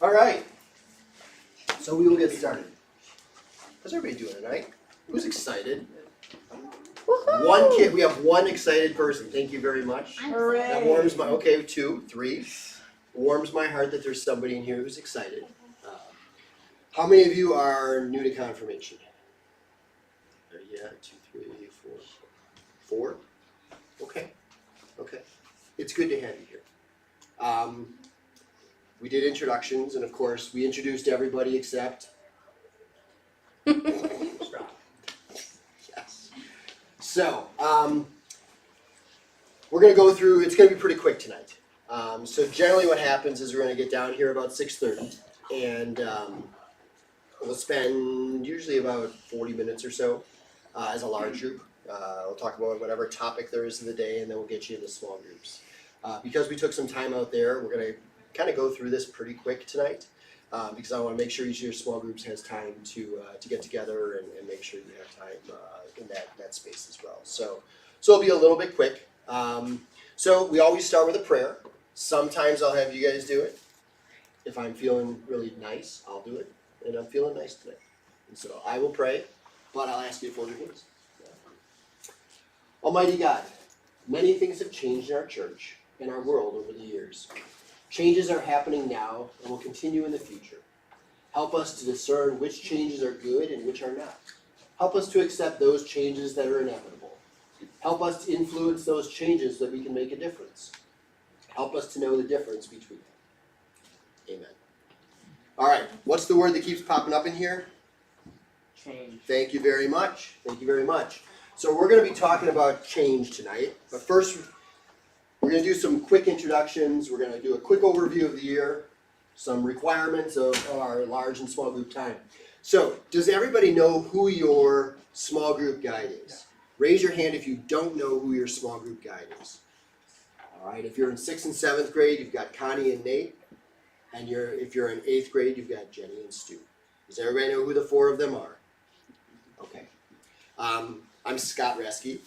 All right. So we will get started. How's everybody doing tonight? Who's excited? Woohoo! One kid. We have one excited person. Thank you very much. Hooray. That warms my. Okay, 2, 3. Warms my heart that there's somebody in here who's excited. How many of you are new to confirmation? Yeah, 2, 3, 4. 4? Okay. Okay. It's good to have you here. We did introductions, and of course, we introduced everybody except. Yes. So, we're going to go through, it's going to be pretty quick tonight. So generally what happens is we're going to get down here about 6:30, and we'll spend usually about 40 minutes or so as a large group. We'll talk about whatever topic there is in the day, and then we'll get you into small groups. Because we took some time out there, we're going to kind of go through this pretty quick tonight, because I want to make sure each of your small groups has time to get together and make sure you have time in that space as well. So it'll be a little bit quick. So we always start with a prayer. Sometimes I'll have you guys do it. If I'm feeling really nice, I'll do it. And I'm feeling nice today. And so I will pray, but I'll ask you to fold your hands. Almighty God, many things have changed in our church and our world over the years. Changes are happening now and will continue in the future. Help us to discern which changes are good and which are not. Help us to accept those changes that are inevitable. Help us to influence those changes so that we can make a difference. Help us to know the difference between them. Amen. All right, what's the word that keeps popping up in here? Change. Thank you very much. Thank you very much. So we're going to be talking about change tonight. But first, we're going to do some quick introductions. We're going to do a quick overview of the year, some requirements of our large and small group time. So, does everybody know who your small group guide is? Raise your hand if you don't know who your small group guide is. All right, if you're in 6th and 7th grade, you've got Connie and Nate. And if you're in 8th grade, you've got Jenny and Stu. Does everybody know who the 4 of them are? Okay. I'm Scott Reske.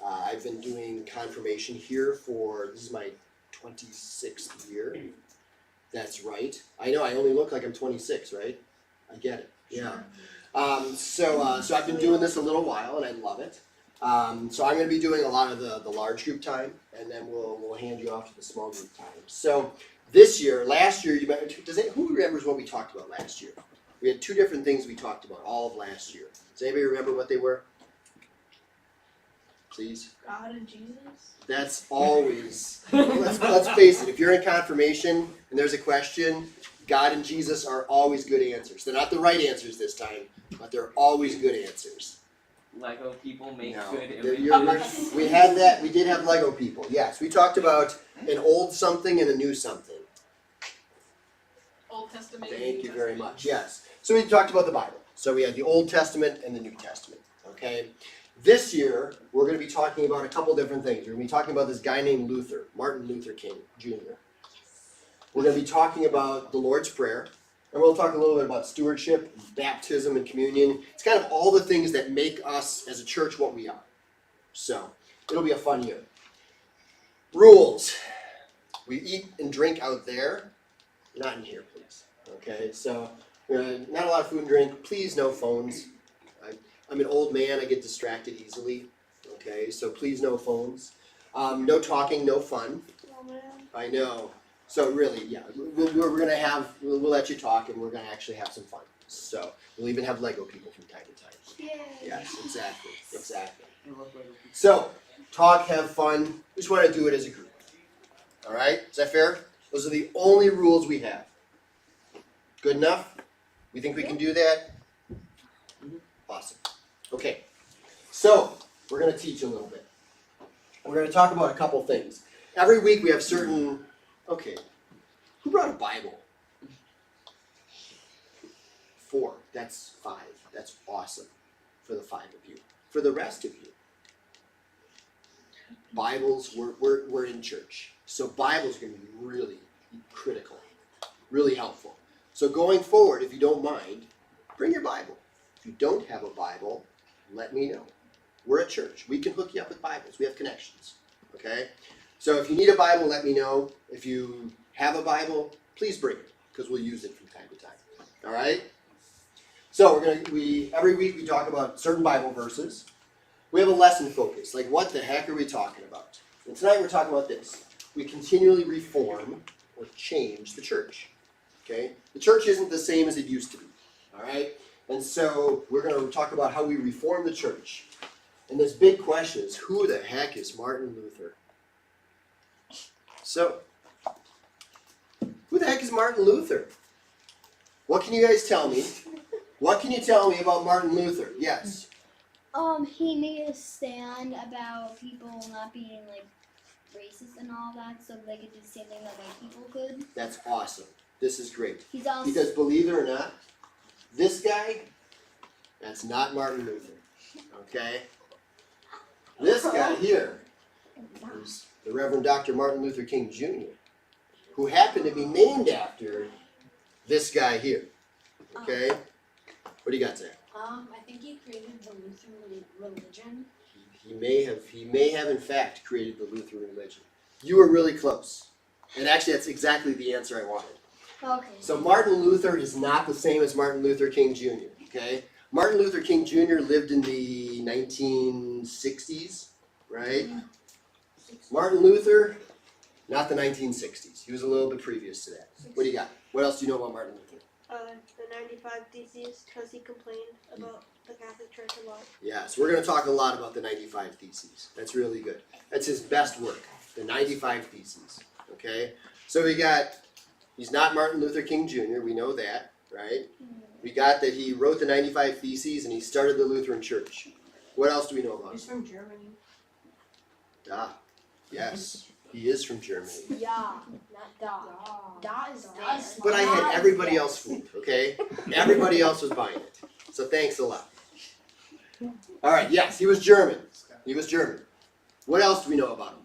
I've been doing confirmation here this is my 26th year. That's right. I know, I only look like I'm 26, right? I get it, yeah. So I've been doing this a little while, and I love it. So I'm going to be doing a lot of the large group time, and then we'll hand you off to the small group time. So last year, who remembers what we talked about last year? We had 2 different things we talked about all of last year. Does anybody remember what they were? Please. God and Jesus. That's always, let's face it, if you're in confirmation and there's a question, God and Jesus are always good answers. They're not the right answers this time, but they're always good answers. Lego people make No, good images. We had that, we did have Lego people, yes. We talked about an old something and a new something. Old Testament. Thank you very much, yes. So we talked about the Bible. So we had the Old Testament and the New Testament, okay? This year, we're going to be talking about a couple different things. We're going to be talking about this guy named Luther, Martin Luther King, Jr. We're going to be talking about the Lord's Prayer, and we'll talk a little bit about stewardship, baptism, and communion. It's kind of all the things that make us as a church what we are. So, it'll be a fun year. Rules. We eat and drink out there, not in here, please. Okay, so not a lot of food and drink. Please, no phones. I'm an old man, I get distracted easily, okay, so please no phones. No talking, no fun. Oh, man. I know. So really, yeah, we'll let you talk, and we're gonna actually have some fun. So we'll even have Lego people from time to time. Yay. Yes, exactly. I love Lego people. So, talk, have fun, we just wanna do it as a group. All right, is that fair? Those are the only rules we have. Good enough? We think we can do that? Awesome. Okay, so we're going to teach a little bit. We're going to talk about a couple things. Every week we have certain, okay, who brought a Bible? 4, that's 5. That's awesome for the 5 of you. For the rest of you, Bibles, we're in church. So Bibles are going to be really critical, really helpful. So going forward, if you don't mind, bring your Bible. If you don't have a Bible, let me know. We're a church. We can hook you up with Bibles. We have connections. Okay? So if you need a Bible, let me know. If you have a Bible, please bring it. because we'll use it from time to time. All right? So every week we talk about certain Bible verses. We have a lesson focus, like what the heck are we talking about? And tonight we're talking about this. We continually reform or change the church. Okay? The church isn't the same as it used to be. All right? And so we're going to talk about how we reform the church. And this big question is, who the heck is Martin Luther? So, who the heck is Martin Luther? What can you guys tell me? What can you tell me about Martin Luther? Yes. He made a stand about people not being like racist and all that, so they could do the same thing that white people could. That's awesome. This is great. He's also Because believe it or not, this guy, that's not Martin Luther. Okay? This guy here is the Reverend Dr. Martin Luther King Jr., who happened to be named after this guy here. Okay? What do you got, Zach? I think he created the Lutheran religion. He may have in fact created the Lutheran religion. You were really close. And actually that's exactly the answer I wanted. okay. So Martin Luther is not the same as Martin Luther King Jr., okay? Martin Luther King Jr. lived in the 1960s, right? Martin Luther, not the 1960s. He was a little bit previous to that. What do you got? What else do you know about Martin Luther? The 95 Theses, because he complained about the Catholic Church a lot. Yeah, so we're going to talk a lot about the 95 Theses. That's really good. That's his best work, the 95 Theses, okay? So he's not Martin Luther King Jr., we know that, right? We got that he wrote the 95 Theses and he started the Lutheran Church. What else do we know about him? He's from Germany. Yes, he is from Germany. Yeah, not da. Da is there. But I had everybody else fooled, okay? Everybody else was buying it. So thanks a lot. All right, yes, he was German. He was German. What else do we know about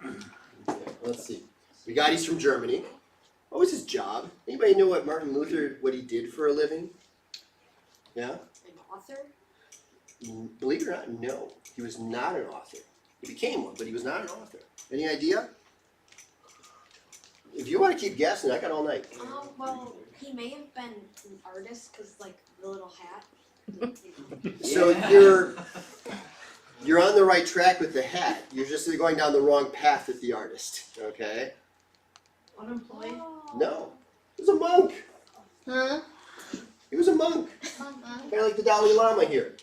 him? Okay, let's see. We got he's from Germany. What was his job? Anybody know what Martin Luther, what he did for a living? Yeah? An author? Believe it or not, no. He was not an author. He became one, but he was not an author. Any idea? If you want to keep guessing, I got all night. Well, he may have been an artist, because, like, the little hat. So you're on the right track with the hat. You're just going down the wrong path with the artist. Okay? Unemployed? No. He was a monk. Huh? He was a monk. Kind of like the Dalai Lama here.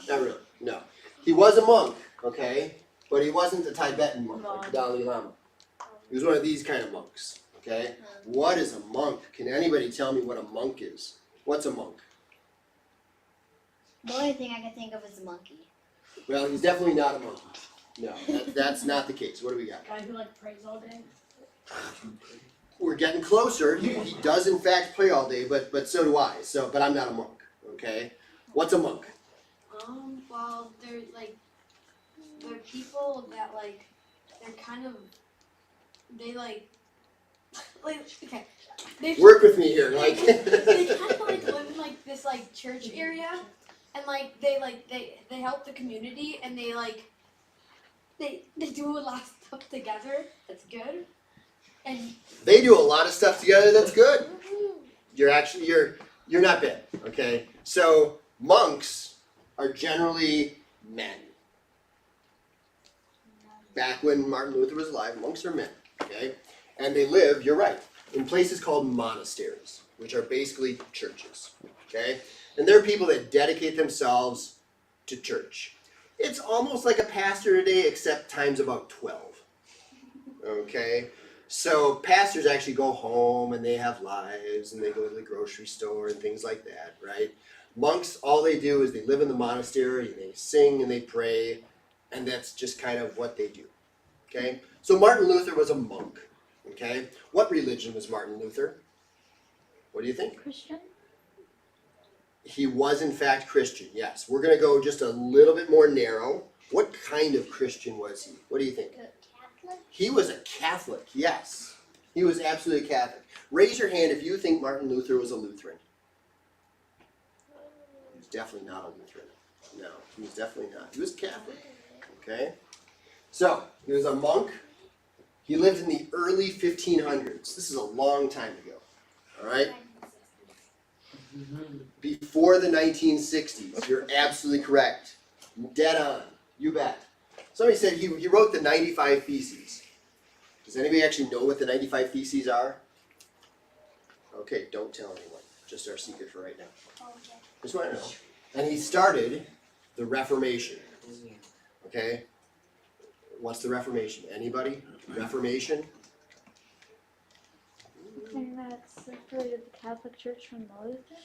Not really. No. He was a monk, okay? But he wasn't a Tibetan monk like the Dalai Lama. He was one of these kind of monks, okay? What is a monk? Can anybody tell me what a monk is? What's a monk? The only thing I can think of is a monkey. Well, he's definitely not a monkey. No, that's not the case. What do we got? Guy who, like, prays all day? We're getting closer. He does in fact pray all day, but so do I. But I'm not a monk, okay? What's a monk? Well, they're people that, like, they're kind of, okay. Work with me here, They kind of, like, live in, like, this, like, church area, and, like, they help the community, and they do a lot of stuff together. That's good. And They do a lot of stuff together. That's good. You're not bad, okay? So monks are generally men. Back when Martin Luther was alive, monks are men, okay? And they live, you're right, in places called monasteries, which are basically churches, okay? And they're people that dedicate themselves to church. It's almost like a pastor today, except times about 12, okay? So pastors actually go home and they have lives and they go to the grocery store and things like that, right? Monks, all they do is they live in the monastery and they sing and they pray, and that's just kind of what they do, okay? So Martin Luther was a monk, okay? What religion was Martin Luther? What do you think? Christian? He was in fact Christian, yes. We're going to go just a little bit more narrow. What kind of Christian was he? What do you think? Catholic? He was a Catholic, yes. He was absolutely a Catholic. Raise your hand if you think Martin Luther was a Lutheran. He's definitely not a Lutheran. No, he was definitely not. He was Catholic, okay? So, he was a monk. He lived in the early 1500s. This is a long time ago. All right? Before the 1960s. You're absolutely correct. Dead on. You bet. Somebody said he wrote the 95 Theses. Does anybody actually know what the 95 Theses are? Okay, don't tell anyone. Just our secret for right now. Just want to know. And he started the Reformation. Okay? What's the Reformation? Anybody? Reformation? The thing that separated the Catholic Church from the Lutheran?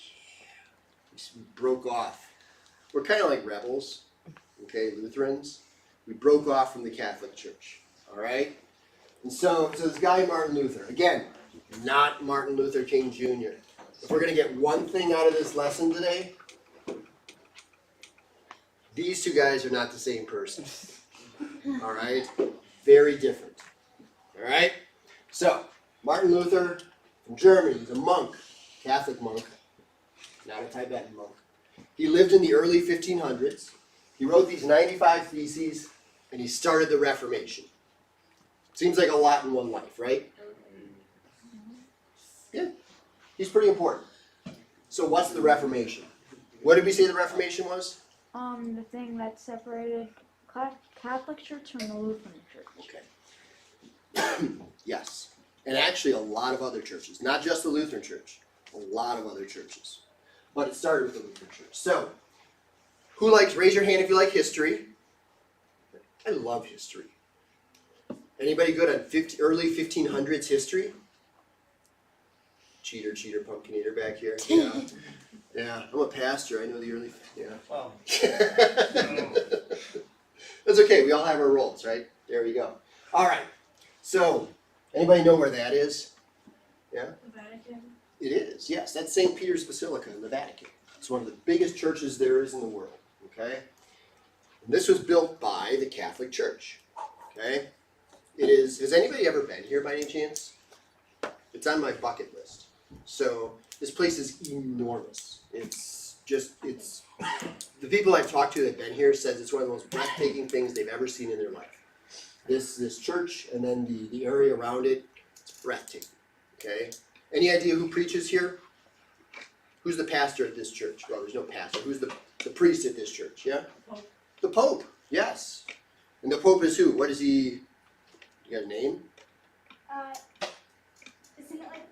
We broke off. We're kind of like rebels, okay, Lutherans. We broke off from the Catholic Church, all right? And so this guy Martin Luther, again, not Martin Luther King Jr. If we're going to get one thing out of this lesson today, these two guys are not the same person, all right? Very different, all right? So, Martin Luther from Germany, he's a monk, Catholic monk, not a Tibetan monk. He lived in the early 1500s. He wrote these 95 Theses, and he started the Reformation. Seems like a lot in one life, right? Yeah, he's pretty important. So what's the Reformation? What did we say the Reformation was? The thing that separated Catholic Church from the Lutheran Church. Okay. Yes. And actually a lot of other churches, not just the Lutheran Church, a lot of other churches. But it started with the Lutheran Church. So, who likes, raise your hand if you like history. I love history. Anybody good on early 1500s history? Cheater, pumpkin eater back here. Yeah. Yeah, I'm a pastor. I know the early, yeah. Wow. That's okay. We all have our roles, right? There we go. All right. So, anybody know where that is? Yeah? The Vatican. It is, yes. That's St. Peter's Basilica in the Vatican. It's one of the biggest churches there is in the world, okay? And this was built by the Catholic Church, okay? It is, has anybody ever been here by any chance? It's on my bucket list. So, this place is enormous. It's the people I've talked to that have been here says it's one of the most breathtaking things they've ever seen in their life. This church and then the area around it, it's breathtaking, okay? Any idea who preaches here? Who's the pastor at this church? Well, there's no pastor. Who's the priest at this church? Yeah? Pope. The Pope, yes. And the Pope is who? What is he? You got a name? Isn't it like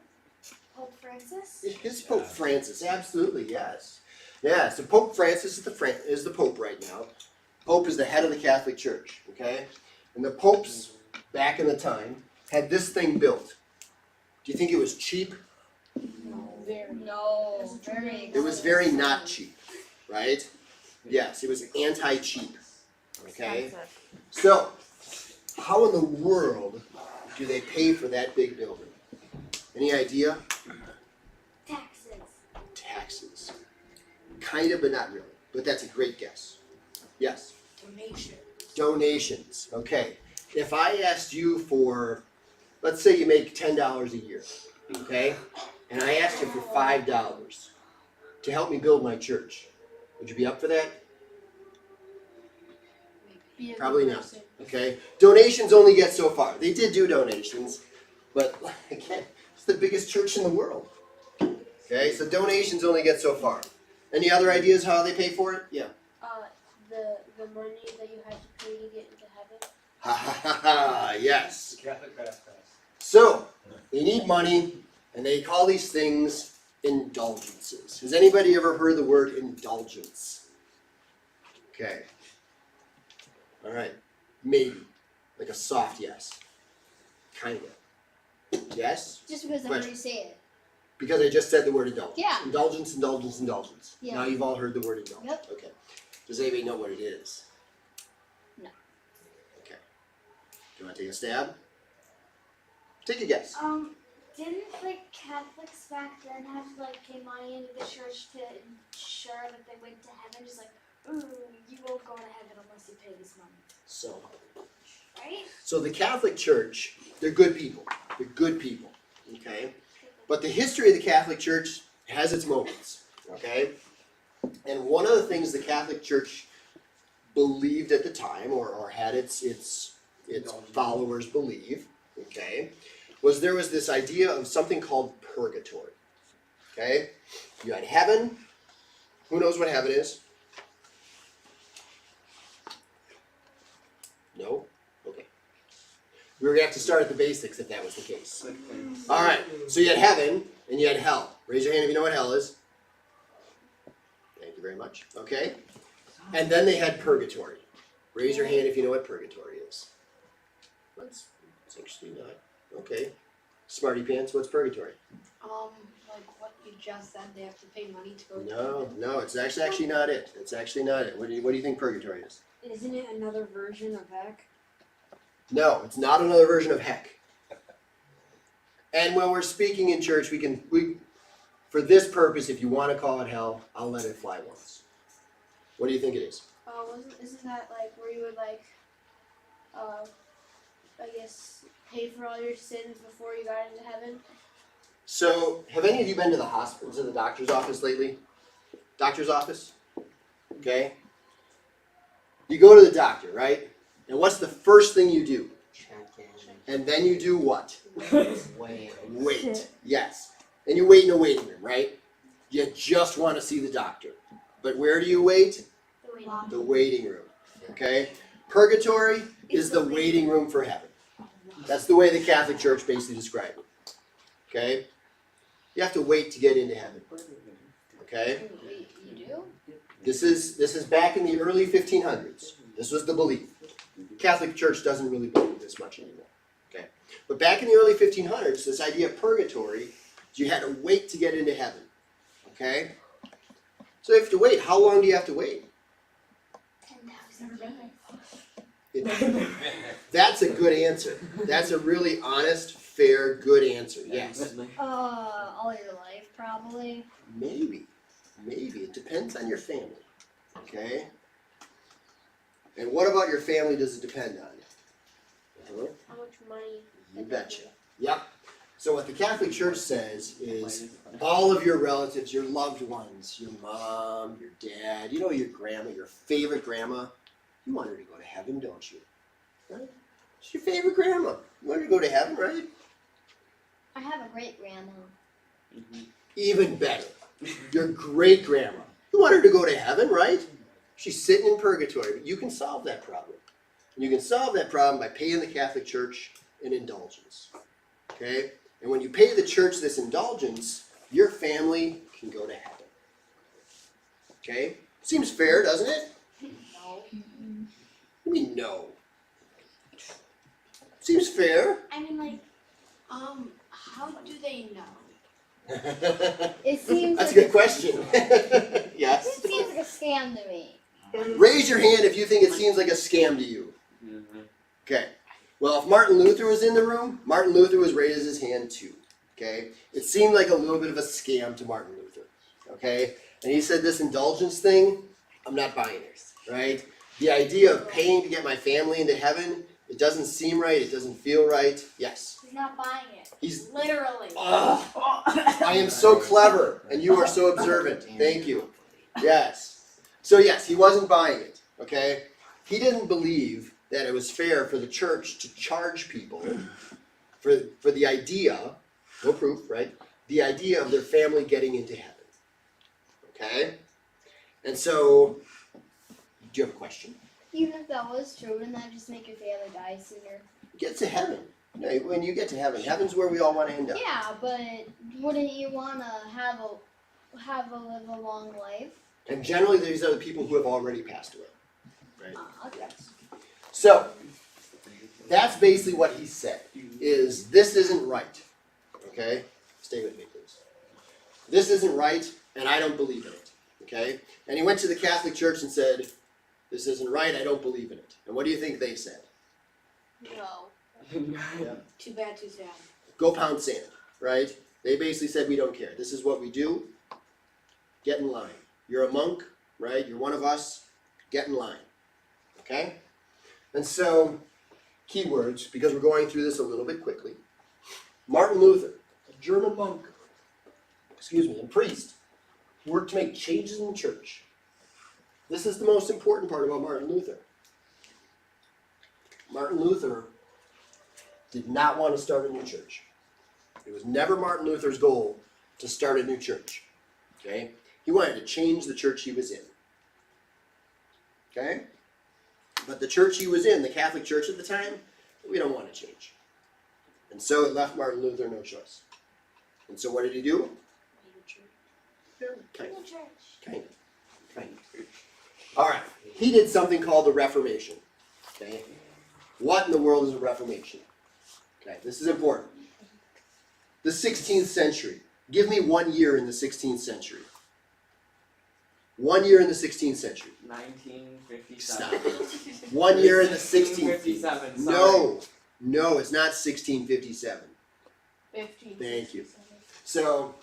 Pope Francis? It is Pope Francis, absolutely, yes. Yeah, so Pope Francis is the Pope right now. Pope is the head of the Catholic Church, okay? And the popes, back in the time, had this thing built. Do you think it was cheap? No, very. It was very not cheap, right? Yes, it was anti-cheap, okay? So, how in the world do they pay for that big building? Any idea? Taxes. Taxes. Kind of, but not really. But that's a great guess. Yes? Donation. Donations, okay. If I asked you for, let's say you make $10 a year, okay? And I asked you for $5 to help me build my church. Would you be up for that? Probably not, okay? Donations only get so far. They did do donations, but again, it's the biggest church in the world. Okay, so donations only get so far. Any other ideas how they pay for it? Yeah. The money that you had to pay to get into heaven. Ha ha ha ha, yes. Catholic fast pass. So, they need money, and they call these things indulgences. Has anybody ever heard the word indulgence? Okay. All right. Maybe. Like a soft yes. Kind of. Yes? Just because I heard you say it. Because I just said the word indulgence. Yeah. Indulgence, indulgence, indulgence. Yeah. Now you've all heard the word indulgence. Yep. Okay. Does anybody know what it is? No. Okay. Do you want to take a stab? Take a guess. Didn't like Catholics back then have to like pay money into the church to ensure that they went to heaven? Just like, ooh, you won't go to heaven unless you pay this money, So, right? so the Catholic Church, they're good people. They're good people. Okay? But the history of the Catholic Church has its moments. Okay? And one of the things the Catholic Church believed at the time, or had its followers believe, okay, was there was this idea of something called purgatory. Okay? You had heaven. Who knows what heaven is? No? Okay. We were going to have to start at the basics if that was the case. Alright, so you had heaven and you had hell. Raise your hand if you know what hell is. Thank you very much. Okay? And then they had purgatory. Raise your hand if you know what purgatory is. It's actually not. Okay. Smarty pants, what's purgatory? Like what you just said, they have to pay money to go to No, heaven. no, it's actually not it. It's actually not it. What do you think purgatory is? Isn't it another version of heck? No, it's not another version of heck. And when we're speaking in church, we for this purpose, if you want to call it hell, I'll let it fly once. What do you think it is? Isn't that like where you would like, I guess, pay for all your sins before you got into heaven? So, have any of you been to the hospital, to the doctor's office lately? Doctor's office? Okay. You go to the doctor, right? And what's the first thing you do? And then you do what? Wait. Yes. And you wait in a waiting room, right? You just want to see the doctor. But where do you wait? The waiting room. Okay? Purgatory is the waiting room for heaven. That's the way the Catholic Church basically described it. Okay? You have to wait to get into heaven. Okay? Wait, you do? This is back in the early 1500s. This was the belief. Catholic Church doesn't really believe this much anymore. Okay? But back in the early 1500s, this idea of purgatory, you had to wait to get into heaven. Okay? So you have to wait. How long do you have to wait? 10,000 That's a good answer. That's a really honest, fair, good answer. Yes. All your life, probably. Maybe. It depends on your family. Okay? And what about your family does it depend on? Uh-huh. How much money? You betcha. Yep. So what the Catholic Church says is all of your relatives, your loved ones, your mom, your dad, you know your grandma, your favorite grandma, you want her to go to heaven, don't you? Right? It's your favorite grandma. You want her to go to heaven, right? I have a great grandma. Even better. Your great grandma. You want her to go to heaven, right? She's sitting in purgatory, but you can solve that problem. And you can solve that problem by paying the Catholic Church an indulgence. Okay? And when you pay the church this indulgence, your family can go to heaven. Okay? Seems fair, doesn't it? No. What do you mean no? Seems fair. I mean, like, How do they know? It seems That's a like good question. Yes. It seems like a scam to me. Raise your hand if you think it seems like a scam to you. Okay. Well, if Martin Luther was in the room, Martin Luther was raising his hand too. Okay. It seemed like a little bit of a scam to Martin Luther. Okay. And he said this indulgence thing, I'm not buying it. Right? The idea of paying to get my family into heaven, it doesn't seem right. It doesn't feel right. Yes. he's not buying it. He's. Literally. I am so clever, and you are so observant. Thank you. Yes. So yes, he wasn't buying it. Okay. He didn't believe that it was fair for the church to charge people for the idea, no proof, right? The idea of their family getting into heaven. Okay? And so, do you have a question? Even if that was true, wouldn't that just make your family die sooner? Get to heaven. You know, when you get to heaven, heaven's where we all want to end up. Yeah, but wouldn't you want to live a long life? And generally, these are the people who have already passed away. Right? Okay. So, that's basically what he said, is this isn't right. Okay? Stay with me, please. This isn't right, and I don't believe in it. Okay? And he went to the Catholic Church and said, this isn't right, I don't believe in it. And what do you think they said? No. Yeah. Too bad, too sad. Go pound sand, right? They basically said, we don't care. This is what we do. Get in line. You're a monk, right? You're one of us. Get in line. Okay? And so, keywords, because we're going through this a little bit quickly. Martin Luther, a German monk, and priest, worked to make changes in the church. This is the most important part about Martin Luther. Martin Luther did not want to start a new church. It was never Martin Luther's goal to start a new church. Okay? He wanted to change the church he was in. Okay? But the church he was in, the Catholic Church at the time, we don't want to change. And so it left Martin Luther no choice. And so what did he do? Yeah, kind of. Kind of. All right. He did something called the Reformation. Okay. What in the world is a Reformation? Okay. This is important. The 16th century. Give me 1 year in the 16th century. 1 year in the 16th century. 1957. Stop. 1 year in the 16th. 1957. No, it's not 1657. 15. Thank you. So,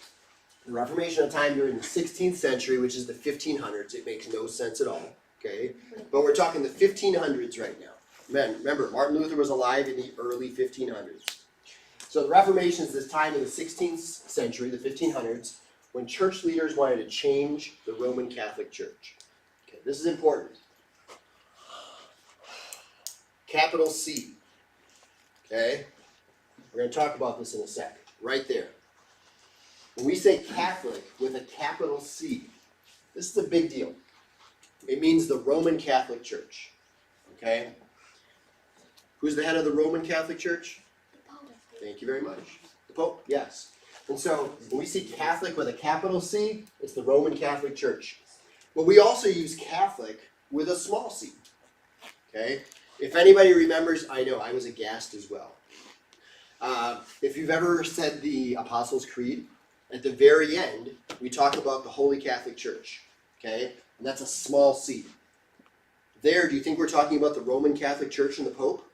the Reformation of time during the 16th century, which is the 1500s, it makes no sense at all, okay? But we're talking the 1500s right now. Remember, Martin Luther was alive in the early 1500s. So the Reformation is this time in the 16th century, the 1500s, when church leaders wanted to change the Roman Catholic Church. Okay, this is important. Capital C. Okay? We're going to talk about this in a sec. Right there. When we say Catholic with a capital C, this is a big deal. It means the Roman Catholic Church. Okay? Who's the head of the Roman Catholic Church? Thank you very much. The Pope, yes. And so, when we see Catholic with a capital C, it's the Roman Catholic Church. But we also use Catholic with a small c. Okay? If anybody remembers, I know, I was aghast as well. If you've ever said the Apostles' Creed, at the very end, we talk about the Holy Catholic Church. Okay? And that's a small c. There, do you think we're talking about the Roman Catholic Church and the Pope?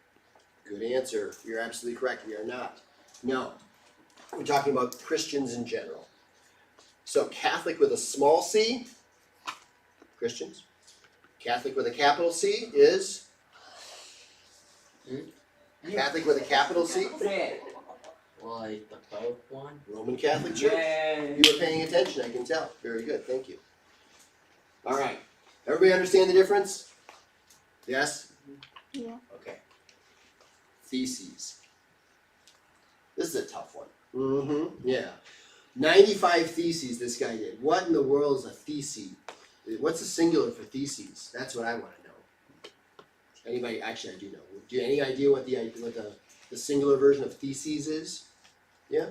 Good answer. You're absolutely correct. We are not. No. We're talking about Christians in general. So Catholic with a small c, Christians. Catholic with a capital C is? Catholic with a capital C? Like the Pope one? Roman Catholic Church. Yay. You were paying attention, I can tell. Very good, thank you. All right. Everybody understand the difference? Yes? Yeah. Okay. Theses. This is a tough one. Mm-hmm. Yeah. 95 theses this guy did. What in the world is a thesis? What's the singular for theses? That's what I want to know. Anybody? Actually, I do know. Do you have any idea what the singular version of theses is? Yeah?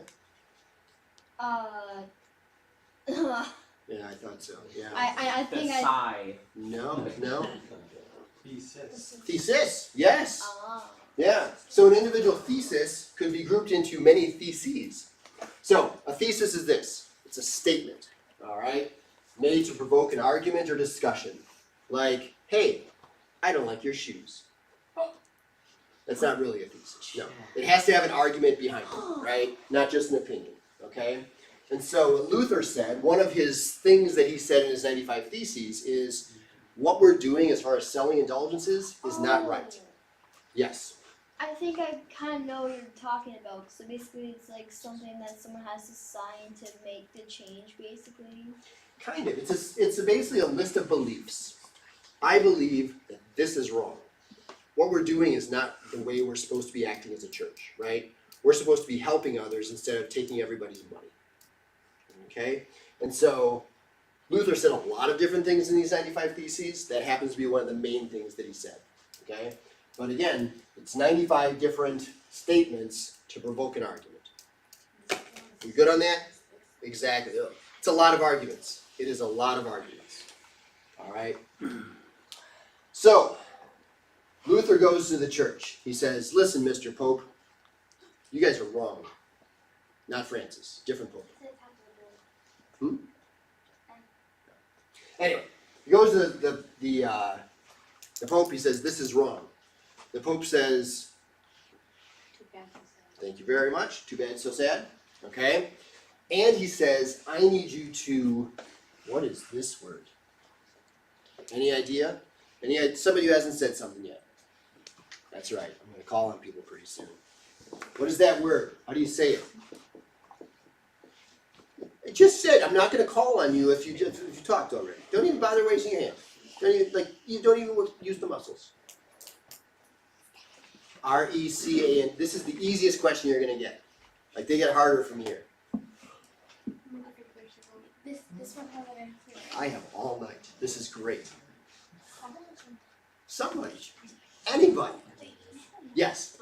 Yeah, I thought so. Yeah. I think I. Sigh. No, no. Thesis. Thesis, yes. Ah. Yeah. So an individual thesis could be grouped into many theses. So a thesis is this. It's a statement, all right, made to provoke an argument or discussion. Like, hey, I don't like your shoes. That's not really a thesis. No. It has to have an argument behind it, right? Not just an opinion, okay? And so what Luther said, one of his things that he said in his 95 Theses is, what we're doing as far as selling indulgences is not right. Yes. I think I kind of know what you're talking about. So basically, it's like something that someone has to sign to make the change, basically. Kind of. It's basically a list of beliefs. I believe that this is wrong. What we're doing is not the way we're supposed to be acting as a church, right? We're supposed to be helping others instead of taking everybody's money. Okay? And so Luther said a lot of different things in these 95 Theses. That happens to be one of the main things that he said. Okay? But again, it's 95 different statements to provoke an argument. You good on that? Exactly. It's a lot of arguments. It is a lot of arguments. All right? So, Luther goes to the church. He says, listen, Mr. Pope, you guys are wrong. Not Francis. Different Pope. Anyway, he goes to the Pope. He says, this is wrong. The Pope says, thank you very much. Too bad it's so sad. Okay? And he says, I need you to, what is this word? Any idea? Somebody who hasn't said something yet. That's right. I'm going to call on people pretty soon. What is that word? How do you say it? I just said I'm not going to call on you if you talked already. Don't even bother raising your hand. You don't even use the muscles. R-E-C-A-N. This is the easiest question you're gonna get. Like, they get harder from here. This one has an answer. I have all night. This is great. Somebody. Anybody. Yes.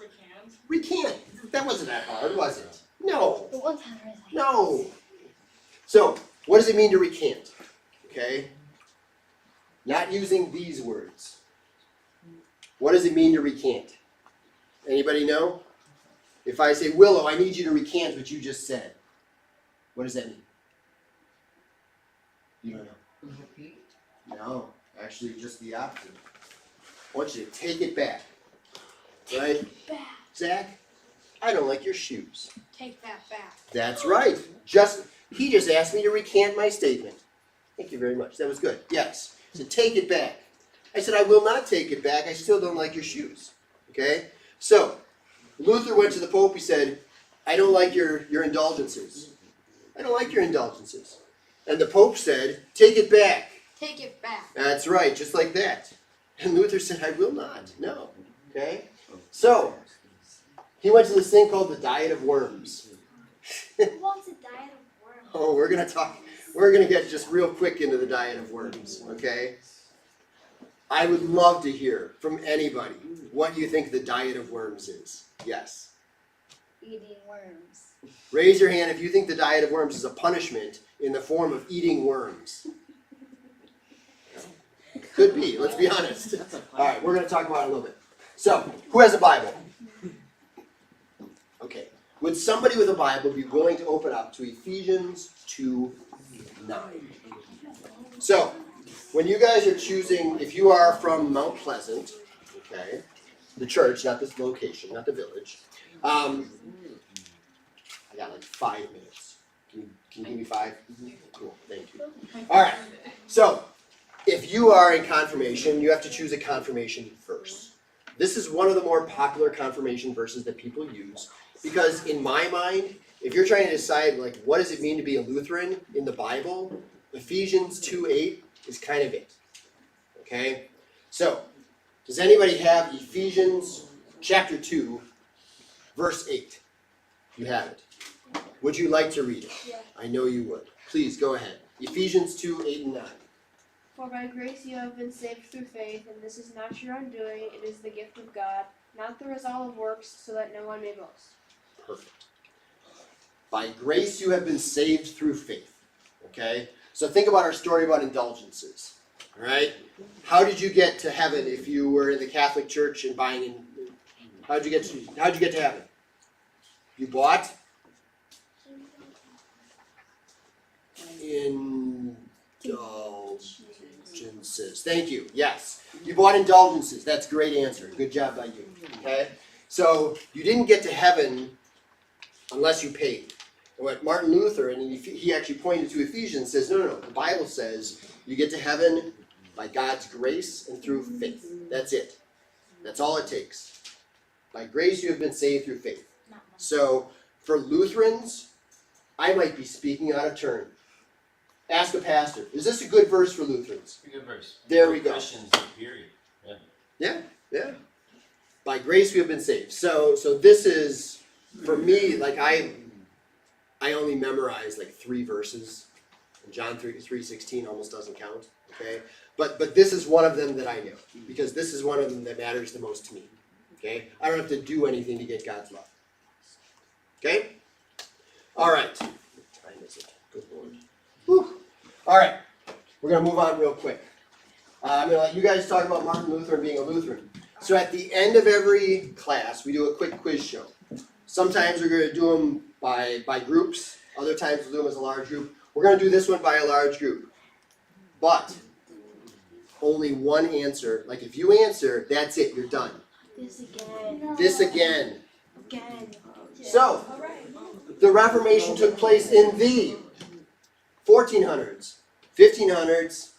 Recant. That wasn't that hard, was it? No. The one time I was like, No. So, what does it mean to recant? Okay? Not using these words. What does it mean to recant? Anybody know? If I say, Willow, I need you to recant what you just said, what does that mean? You don't know. No, actually just the opposite. I want you to take it back. Right? Zach, I don't like your shoes. Take that back. That's right. He just asked me to recant my statement. Thank you very much. That was good. Yes. So take it back. I said, I will not take it back. I still don't like your shoes. Okay? So, Luther went to the Pope. He said, I don't like your indulgences. I don't like your indulgences. And the Pope said, take it back. Take it back. That's right, just like that. And Luther said, I will not. No. Okay? So, he went to this thing called the Diet of Worms. Who wants a diet of worms? Oh, we're going to get just real quick into the Diet of Worms, okay? I would love to hear from anybody what you think the Diet of Worms is. Yes. eating worms. Raise your hand if you think the Diet of Worms is a punishment in the form of eating worms. Could be, let's be honest. All right, we're going to talk about it a little bit. So, who has a Bible? Okay. Would somebody with a Bible be willing to open up to Ephesians 2:9? So, when you guys are choosing, if you are from Mount Pleasant, okay, the church, not this location, not the village, I got like 5 minutes. Can you give me 5? Cool, thank you. All right, so if you are in confirmation, you have to choose a confirmation verse. This is one of the more popular confirmation verses that people use because in my mind, if you're trying to decide like what does it mean to be a Lutheran in the Bible, Ephesians 2:8 is kind of it. Okay? So, does anybody have Ephesians chapter 2, verse 8? You have it. Would you like to read it? Yeah. I know you would. Please go ahead. Ephesians 2:8 and 9. For by grace you have been saved through faith, and this is not your undoing, it is the gift of God, not the result of works, so that no one may boast. Perfect. By grace you have been saved through faith. Okay? So think about our story about indulgences. Alright? How did you get to heaven if you were in the Catholic Church and buying in how'd you get to heaven? You bought indulgences. Thank you. Yes. You bought indulgences. That's a great answer. Good job by you. Okay? So you didn't get to heaven unless you paid. And what Martin Luther, and he actually pointed to Ephesians, says, no. The Bible says you get to heaven by God's grace and through faith. That's it. That's all it takes. By grace you have been saved through faith. So for Lutherans, I might be speaking out of turn. Ask a pastor. Is this a good verse for Lutherans? A good verse. There we go. Christians, period. Yeah. By grace we have been saved. So this is, for me, like I only memorize like 3 verses. And John 3:16 almost doesn't count. Okay? But this is one of them that I know. Because this is one of them that matters the most to me. Okay? I don't have to do anything to get God's love. Okay? Alright. What time is it? Good Lord. Whew. Alright. We're going to move on real quick. I'm going to let you guys talk about Martin Luther and being a Lutheran. So at the end of every class, we do a quick quiz show. Sometimes we're going to do them by groups. Other times we'll do them as a large group. We're going to do this one by a large group. But only one answer. Like if you answer, that's it. You're done. This again. No. This again. Again. So, the Reformation took place in the 1400s, 1500s,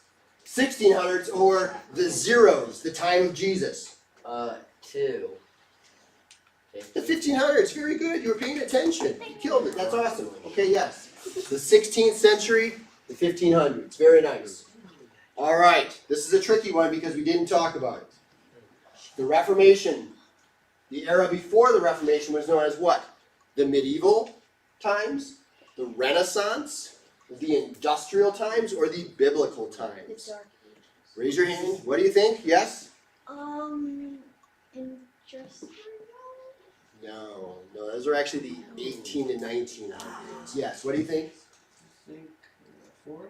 1600s, or the zeros, the time of Jesus. 2. The 1500s, very good. You were paying attention. You killed it. That's awesome. Okay, yes. The 16th century, the 1500s. Very nice. All right. This is a tricky one because we didn't talk about it. The Reformation The era before the Reformation was known as what? The medieval times, the Renaissance, the industrial times, or the biblical times? Raise your hand. What do you think? Yes? Interesting. No, those are actually the 18 to 1900s. Yes, what do you think? I think 4.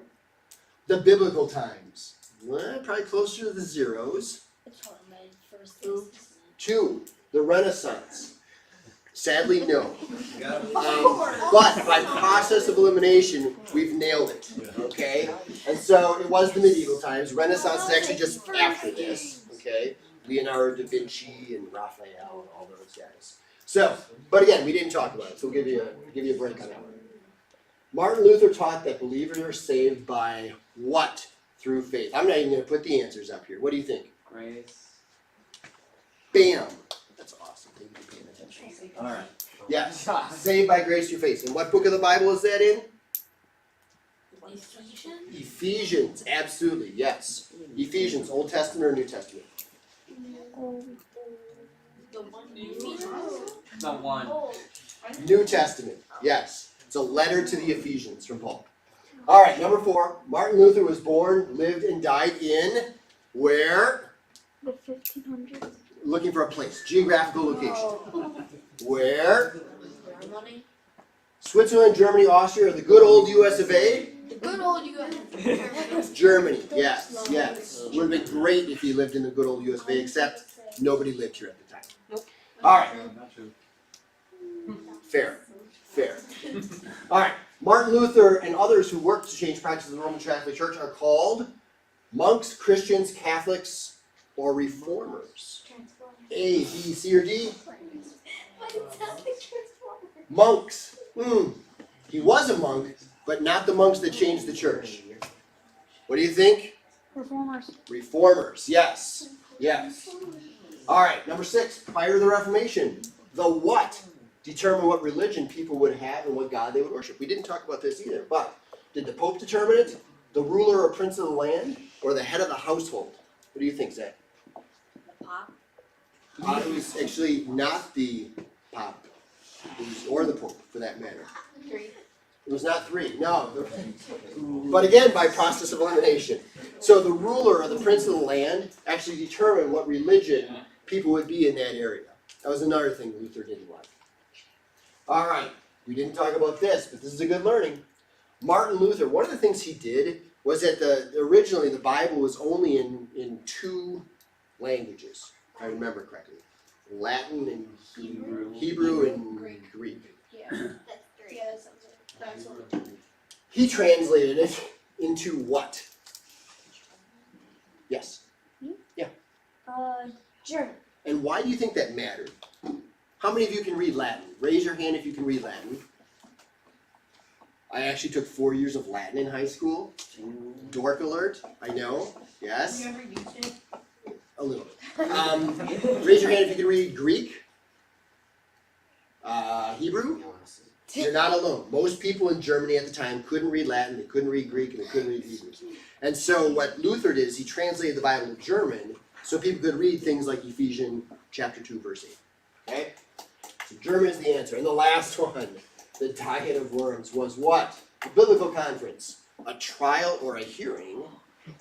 The biblical times. Well, probably closer to the zeros. It's one of my first things. 2, the Renaissance. Sadly, no. But by process of elimination, we've nailed it. Okay? And so it was the medieval times. Renaissance is actually just after this. Okay? Leonardo da Vinci and Raphael and all those guys. So, but again, we didn't talk about it, so we'll give you a break on that one. Martin Luther taught that believers are saved by what? Through faith. I'm not even going to put the answers up here. What do you think? Grace. Bam! That's awesome. Thank you for paying attention. All right. Yes. Saved by grace through faith. And what book of the Bible is that in? Ephesians. Absolutely. Yes. Ephesians. Old Testament or New Testament? The one. New Testament. Yes. It's a letter to the Ephesians from Paul. All right. Number 4. Martin Luther was born, lived, and died in where? The 1500s. Looking for a place. Geographical location. Where? Switzerland, Germany, Austria, or the good old US of A? The good old US. Germany, yes, yes. It would have been great if you lived in the good old US of A, except nobody lived here at the time. Nope. All right, Not true. fair. All right, Martin Luther and others who worked to change practices of the Roman Catholic Church are called monks, Christians, Catholics, or reformers. A, B, C, or D? Monks. He was a monk, but not the monks that changed the church. What do you think? Reformers. Reformers, yes. Yes. All right, number 6, prior to the Reformation, the what determined what religion people would have and what God they would worship. We didn't talk about this either, but did the Pope determine it, the ruler or prince of the land, or the head of the household? What do you think, Zach? The Pop. It was actually not the Pope, or the Pope, for that matter. 3. It was not 3, no. But again, by process of elimination. So the ruler or the prince of the land actually determined what religion people would be in that area. That was another thing Luther didn't like. All right, we didn't talk about this, but this is a good learning. Martin Luther, one of the things he did was that originally the Bible was only in 2 languages, if I remember correctly. Latin and Hebrew and Greek. Yeah. That's 3. Yeah, that sounds like that's what. He translated it into what? Yes. German. And why do you think that mattered? How many of you can read Latin? Raise your hand if you can read Latin. I actually took 4 years of Latin in high school. Dork alert, I know. Yes. Have you ever used it? A little bit. Raise your hand if you can read Greek. Hebrew. You're not alone. Most people in Germany at the time couldn't read Latin, they couldn't read Greek, and they couldn't read Hebrew. And so what Luther did is he translated the Bible to German so people could read things like Ephesians chapter 2, verse 8. Okay? So German is the answer. And the last one, the diet of worms, was what? A biblical conference, a trial or a hearing,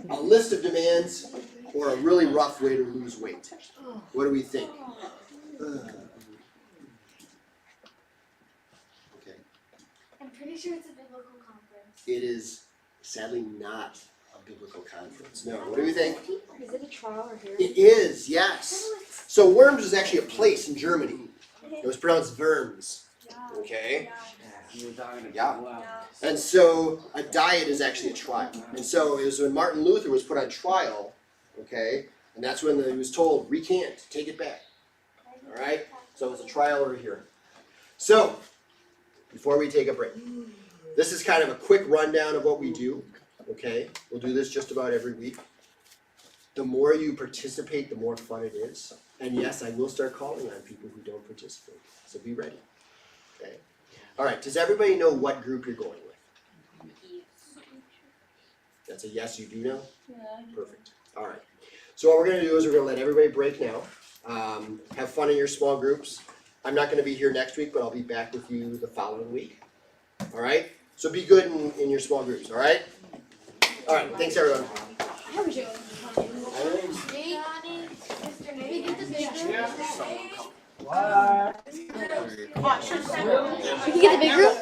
a list of demands, or a really rough way to lose weight. What do we think? Okay. I'm pretty sure it's a biblical conference. It is sadly not a biblical conference. No. What do we think? Is it a trial or hearing? It is, yes. So Worms is actually a place in Germany. It was pronounced Worms. Okay? You were talking to Yeah. Wow. And so a diet is actually a trial. And so it was when Martin Luther was put on trial, okay, and that's when he was told, recant, take it back. All right? So it was a trial or a hearing. So, before we take a break, this is kind of a quick rundown of what we do, okay? We'll do this just about every week. The more you participate, the more fun it is. And yes, I will start calling on people who don't participate. So be ready, okay? All right, does everybody know what group you're going with? That's a yes, you do know? Yeah. Perfect. All right. So what we're going to do is we're going to let everybody break now, Have fun in your small groups. I'm not gonna be here next week, but I'll be back with you the following week. Alright? So be good in your small groups, alright? Alright, thanks everyone. How was you? Johnny, Mr. Nate. We get the big room. What? We can get the big room.